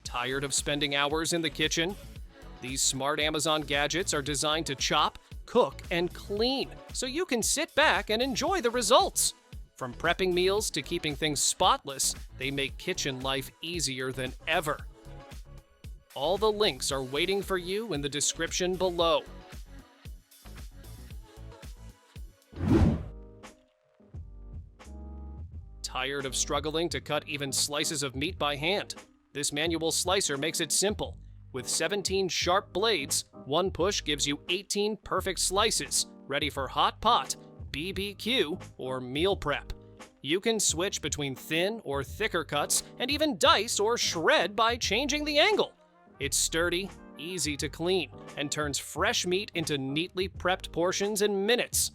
Tired of spending hours in the kitchen? These smart Amazon gadgets are designed to chop, cook, and clean, so you can sit back and enjoy the results. From prepping meals to keeping things spotless, they make kitchen life easier than ever. All the links are waiting for you in the description below. Tired of struggling to cut even slices of meat by hand? This manual slicer makes it simple. With 17 sharp blades, one push gives you 18 perfect slices, ready for hot pot, BBQ, or meal prep. You can switch between thin or thicker cuts and even dice or shred by changing the angle. It's sturdy, easy to clean, and turns fresh meat into neatly prepped portions in minutes.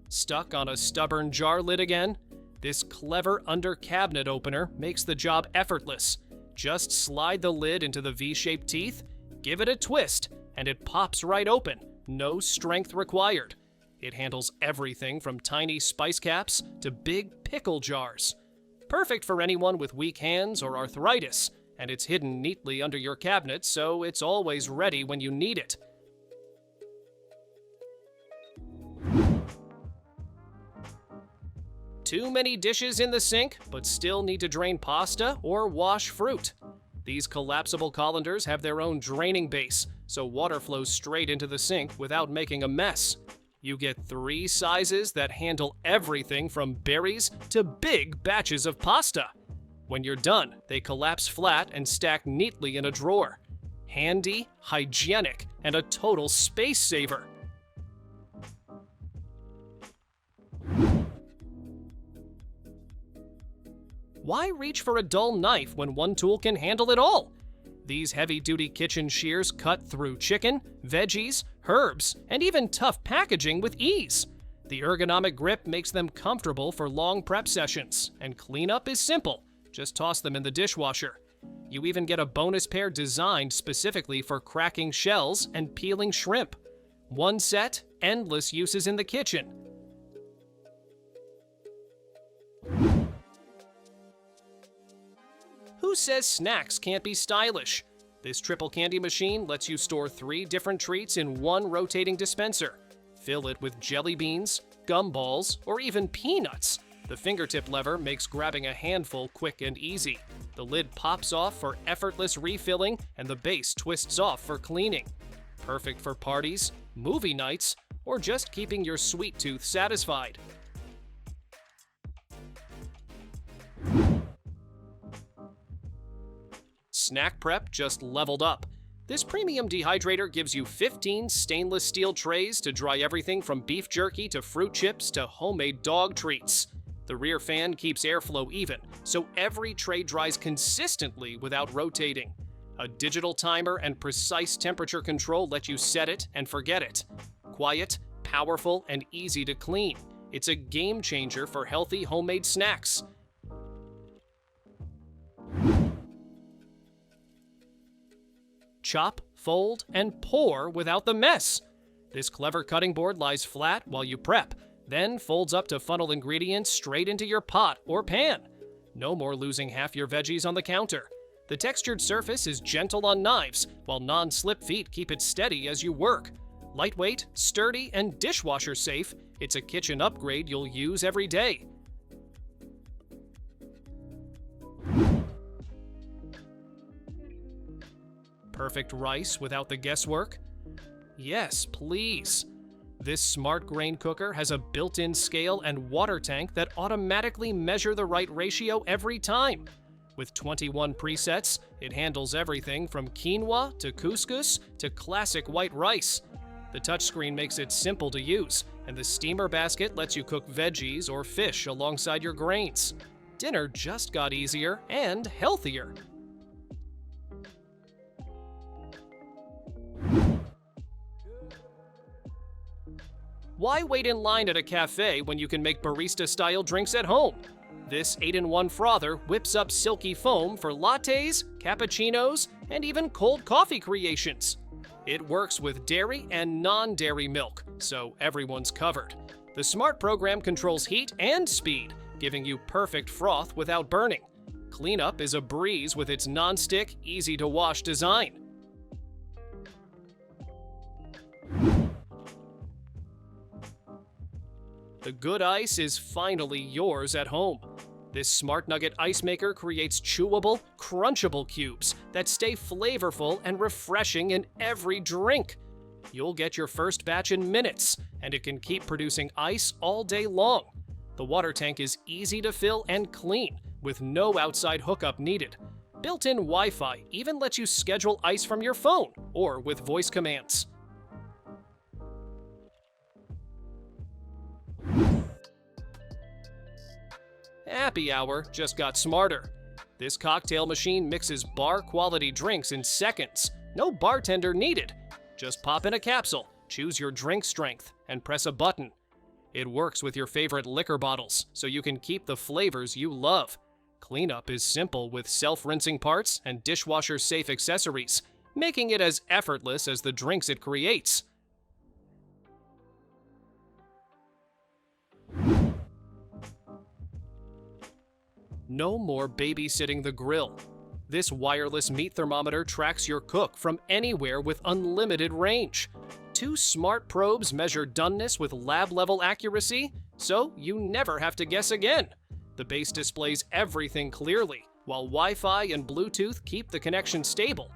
Stuck on a stubborn jar lid again? This clever under-cabinet opener makes the job effortless. Just slide the lid into the V-shaped teeth, give it a twist, and it pops right open, no strength required. It handles everything from tiny spice caps to big pickle jars. Perfect for anyone with weak hands or arthritis, and it's hidden neatly under your cabinet so it's always ready when you need it. Too many dishes in the sink, but still need to drain pasta or wash fruit? These collapsible colanders have their own draining base, so water flows straight into the sink without making a mess. You get 3 sizes that handle everything from berries to big batches of pasta. When you're done, they collapse flat and stack neatly in a drawer. Handy, hygienic, and a total space saver. Why reach for a dull knife when one tool can handle it all? These heavy-duty kitchen shears cut through chicken, veggies, herbs, and even tough packaging with ease. The ergonomic grip makes them comfortable for long prep sessions, and cleanup is simple. Just toss them in the dishwasher. You even get a bonus pair designed specifically for cracking shells and peeling shrimp. One set, endless uses in the kitchen. Who says snacks can't be stylish? This triple candy machine lets you store 3 different treats in one rotating dispenser. Fill it with jelly beans, gumballs, or even peanuts. The fingertip lever makes grabbing a handful quick and easy. The lid pops off for effortless refilling, and the base twists off for cleaning. Perfect for parties, movie nights, or just keeping your sweet tooth satisfied. Snack prep just leveled up. This premium dehydrator gives you 15 stainless steel trays to dry everything from beef jerky to fruit chips to homemade dog treats. The rear fan keeps airflow even, so every tray dries consistently without rotating. A digital timer and precise temperature control let you set it and forget it. Quiet, powerful, and easy to clean. It's a game changer for healthy homemade snacks. Chop, fold, and pour without the mess. This clever cutting board lies flat while you prep, then folds up to funnel ingredients straight into your pot or pan. No more losing half your veggies on the counter. The textured surface is gentle on knives, while non-slip feet keep it steady as you work. Lightweight, sturdy, and dishwasher safe, it's a kitchen upgrade you'll use every day. Perfect rice without the guesswork? Yes, please. This smart grain cooker has a built-in scale and water tank that automatically measure the right ratio every time. With 21 presets, it handles everything from quinoa to couscous to classic white rice. The touchscreen makes it simple to use, and the steamer basket lets you cook veggies or fish alongside your grains. Dinner just got easier and healthier. Why wait in line at a cafe when you can make barista-style drinks at home? This 8-in-1 frother whips up silky foam for lattes, cappuccinos, and even cold coffee creations. It works with dairy and non-dairy milk, so everyone's covered. The smart program controls heat and speed, giving you perfect froth without burning. Cleanup is a breeze with its non-stick, easy-to-wash design. The good ice is finally yours at home. This Smart Nugget ice maker creates chewable, crunchable cubes that stay flavorful and refreshing in every drink. You'll get your first batch in minutes, and it can keep producing ice all day long. The water tank is easy to fill and clean, with no outside hookup needed. Built-in Wi-Fi even lets you schedule ice from your phone or with voice commands. Happy Hour just got smarter. This cocktail machine mixes bar-quality drinks in seconds. No bartender needed. Just pop in a capsule, choose your drink strength, and press a button. It works with your favorite liquor bottles, so you can keep the flavors you love. Cleanup is simple with self-rinsing parts and dishwasher-safe accessories, making it as effortless as the drinks it creates. No more babysitting the grill. This wireless meat thermometer tracks your cook from anywhere with unlimited range. 2 smart probes measure doneness with lab-level accuracy, so you never have to guess again. The base displays everything clearly, while Wi-Fi and Bluetooth keep the connection stable.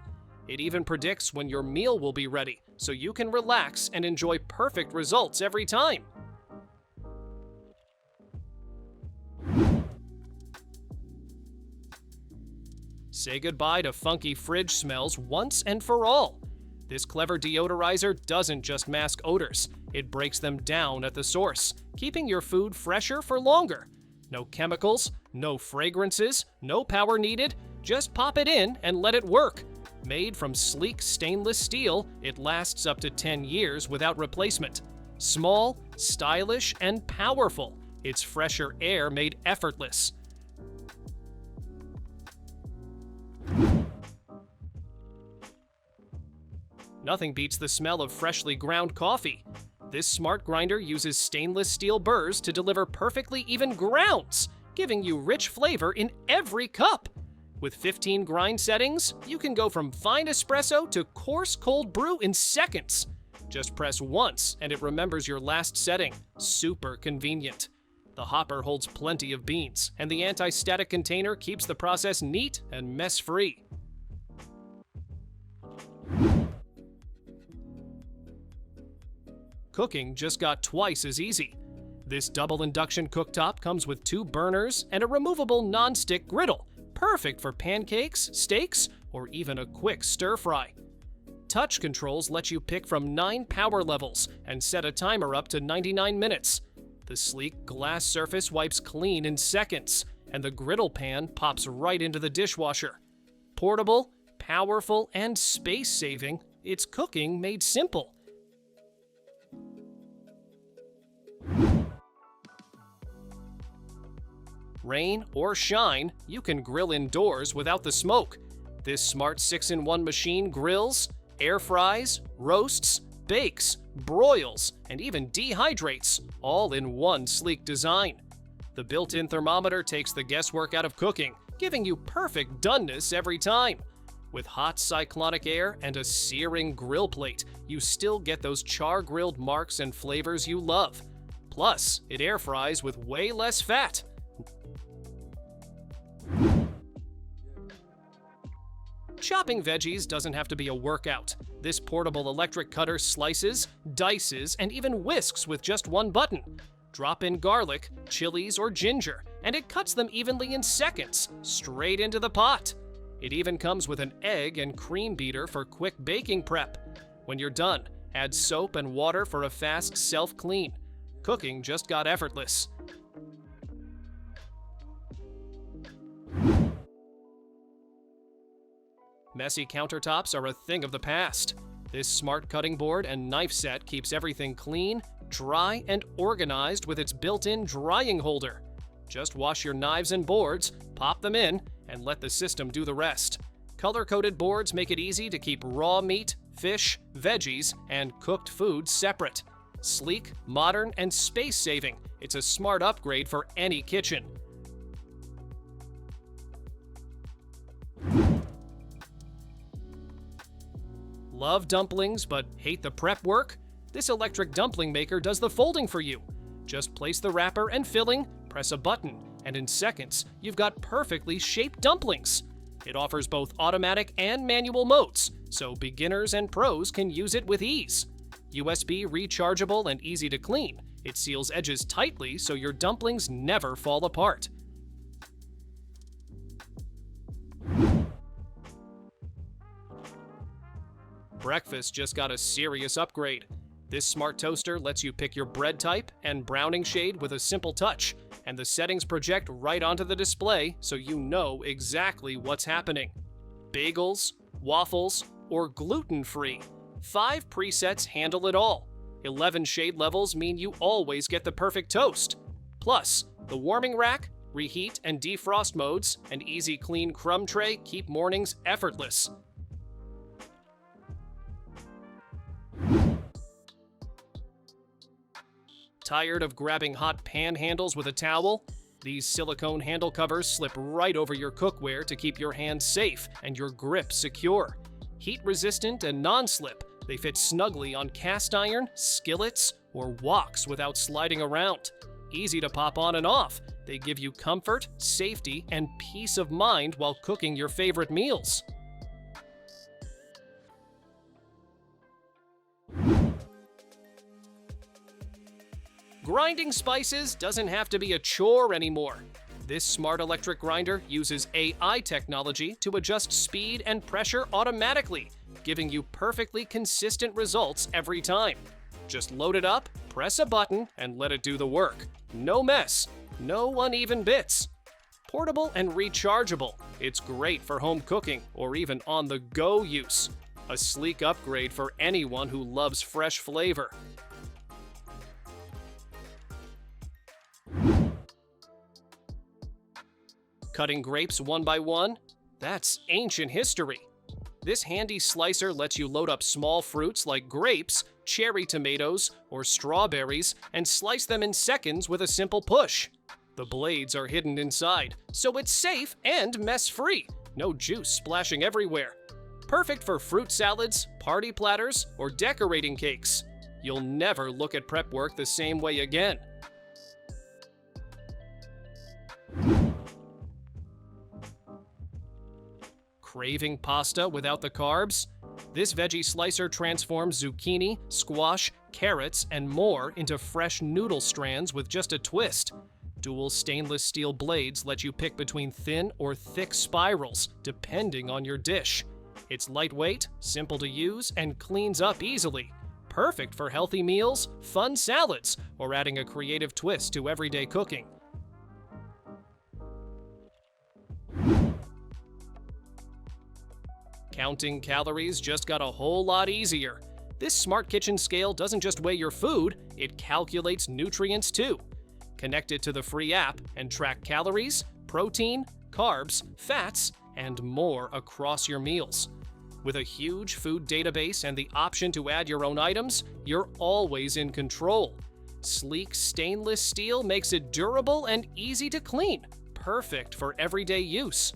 It even predicts when your meal will be ready, so you can relax and enjoy perfect results every time. Say goodbye to funky fridge smells once and for all. This clever deodorizer doesn't just mask odors, it breaks them down at the source, keeping your food fresher for longer. No chemicals, no fragrances, no power needed, just pop it in and let it work. Made from sleek stainless steel, it lasts up to 10 years without replacement. Small, stylish, and powerful, it's fresher air made effortless. Nothing beats the smell of freshly ground coffee. This smart grinder uses stainless steel burrs to deliver perfectly even grounds, giving you rich flavor in every cup. With 15 grind settings, you can go from fine espresso to coarse cold brew in seconds. Just press once and it remembers your last setting. Super convenient. The hopper holds plenty of beans, and the anti-static container keeps the process neat and mess-free. Cooking just got twice as easy. This double induction cooktop comes with 2 burners and a removable non-stick griddle, perfect for pancakes, steaks, or even a quick stir-fry. Touch controls let you pick from 9 power levels and set a timer up to 99 minutes. The sleek glass surface wipes clean in seconds, and the griddle pan pops right into the dishwasher. Portable, powerful, and space-saving, it's cooking made simple. Rain or shine, you can grill indoors without the smoke. This smart 6-in-1 machine grills, air fries, roasts, bakes, broils, and even dehydrates, all in one sleek design. The built-in thermometer takes the guesswork out of cooking, giving you perfect doneness every time. With hot cyclonic air and a searing grill plate, you still get those char-grilled marks and flavors you love. Plus, it air fries with way less fat. Chopping veggies doesn't have to be a workout. This portable electric cutter slices, dices, and even whisks with just one button. Drop in garlic, chilies, or ginger, and it cuts them evenly in seconds, straight into the pot. It even comes with an egg and cream beater for quick baking prep. When you're done, add soap and water for a fast self-clean. Cooking just got effortless. Messy countertops are a thing of the past. This smart cutting board and knife set keeps everything clean, dry, and organized with its built-in drying holder. Just wash your knives and boards, pop them in, and let the system do the rest. Color-coded boards make it easy to keep raw meat, fish, veggies, and cooked foods separate. Sleek, modern, and space-saving, it's a smart upgrade for any kitchen. Love dumplings but hate the prep work? This electric dumpling maker does the folding for you. Just place the wrapper and filling, press a button, and in seconds, you've got perfectly shaped dumplings. It offers both automatic and manual modes, so beginners and pros can use it with ease. USB rechargeable and easy to clean, it seals edges tightly so your dumplings never fall apart. Breakfast just got a serious upgrade. This smart toaster lets you pick your bread type and browning shade with a simple touch, and the settings project right onto the display so you know exactly what's happening. Bagels, waffles, or gluten-free. 5 presets handle it all. 11 shade levels mean you always get the perfect toast. Plus, the warming rack, reheat and defrost modes, and easy clean crumb tray keep mornings effortless. Tired of grabbing hot pan handles with a towel? These silicone handle covers slip right over your cookware to keep your hands safe and your grip secure. Heat-resistant and non-slip, they fit snugly on cast iron, skillets, or woks without sliding around. Easy to pop on and off, they give you comfort, safety, and peace of mind while cooking your favorite meals. Grinding spices doesn't have to be a chore anymore. This smart electric grinder uses AI technology to adjust speed and pressure automatically, giving you perfectly consistent results every time. Just load it up, press a button, and let it do the work. No mess, no uneven bits. Portable and rechargeable, it's great for home cooking or even on-the-go use. A sleek upgrade for anyone who loves fresh flavor. Cutting grapes one by one? That's ancient history. This handy slicer lets you load up small fruits like grapes, cherry tomatoes, or strawberries and slice them in seconds with a simple push. The blades are hidden inside, so it's safe and mess-free. No juice splashing everywhere. Perfect for fruit salads, party platters, or decorating cakes. You'll never look at prep work the same way again. Craving pasta without the carbs? This Veggie Slicer transforms zucchini, squash, carrots, and more into fresh noodle strands with just a twist. Dual stainless steel blades let you pick between thin or thick spirals, depending on your dish. It's lightweight, simple to use, and cleans up easily. Perfect for healthy meals, fun salads, or adding a creative twist to everyday cooking. Counting calories just got a whole lot easier. This smart kitchen scale doesn't just weigh your food, it calculates nutrients too. Connect it to the free app and track calories, protein, carbs, fats, and more across your meals. With a huge food database and the option to add your own items, you're always in control. Sleek stainless steel makes it durable and easy to clean, perfect for everyday use.